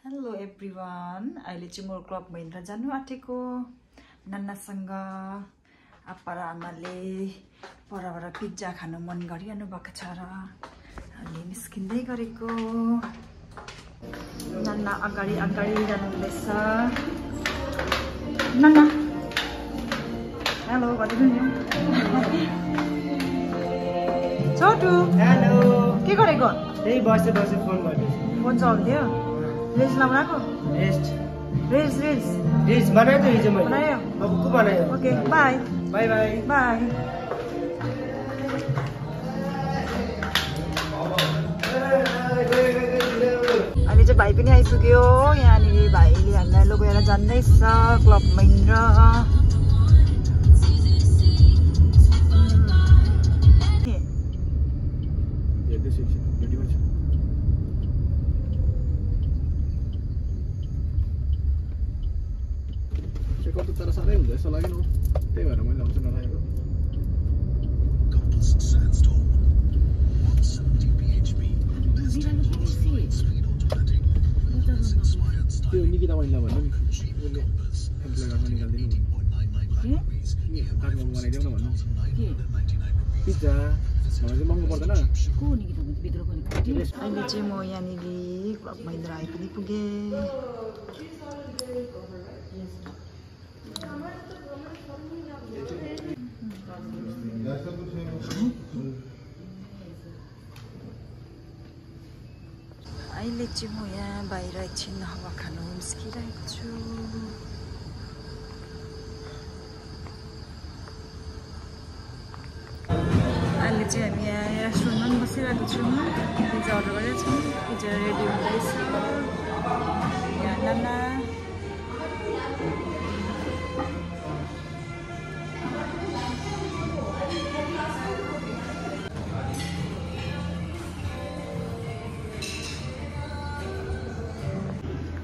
hello everyone अहिले चाहिँ म क्लब महिन्द्रा जानु आँटेको नन्नासँग आप्पा र आमाले परबाट पिज्जा खानु मन गरिरहनु भएको छ र अनि निस्किँदै गरेको नन्ना अगाडि जानु हुँदैछ नन्ना हेलो गरिदिनु नि छोटु हेलो के गरेको त्यही बसे फोन गर्दैछु फोन चल्थ्यो रेस लगाएको रेस बनायो त हिजो मैले बनायो अब को बनायो okay by by by by अहिले चाहिँ भाइ पनि आइपुग्यो यहाँनिर भाइले हामीलाई लगेर जाँदैछ क्लब महिन्द्रा कस्तो तर साह्रै हुन्छ जस्तो लाग्यो नि त्यही भएर मैले आउँछु नलागेको त्यो निकिता बहिनीलाई भन्नु नि उसले एप्लाई गर्न निकाल्दिनु काठमाडौँ बनाइदेऊ न भन्नु पिज्जा मलाई चाहिँ महँगो पर्दैन अहिले चाहिँ म यहाँनिर क्लब महिन्द्रा आइपुगि पुगेँ अहिले चाहिँ म यहाँ बाहिर एकछिन हावा खानु निस्किरहेको छु अहिले चाहिँ हामी यहाँ रेस्टुरेन्टमा पनि बसिरहेको छौँ पिज्जा अर्डर गरेको छौँ पिज्जा रेडी हुँदैछ यहाँ नाना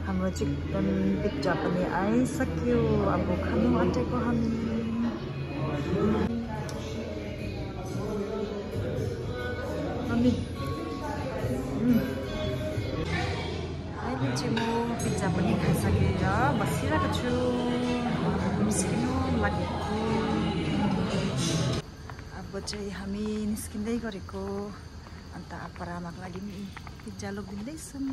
हाम्रो चिकन पिज्जा पनि आइसक्यो अब खानु आँटेको हामी अहिले चाहिँ म पिज्जा पनि खाइसकेर बसिरहेको छु निस्किनु लागेको अब चाहिँ हामी निस्किँदै गरेको अन्त आप्पा र आमाको लागि पनि पिज्जा लगिदिँदैछन्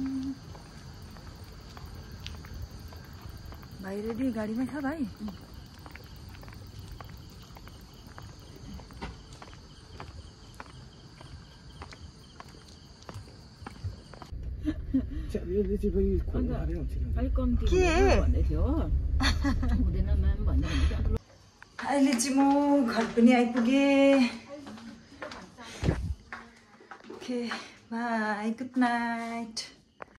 भाइ रेडी गाडीमै छ भाइ अहिले चाहिँ म घर पनि आइपुगेँ ओके बाई गुड नाइट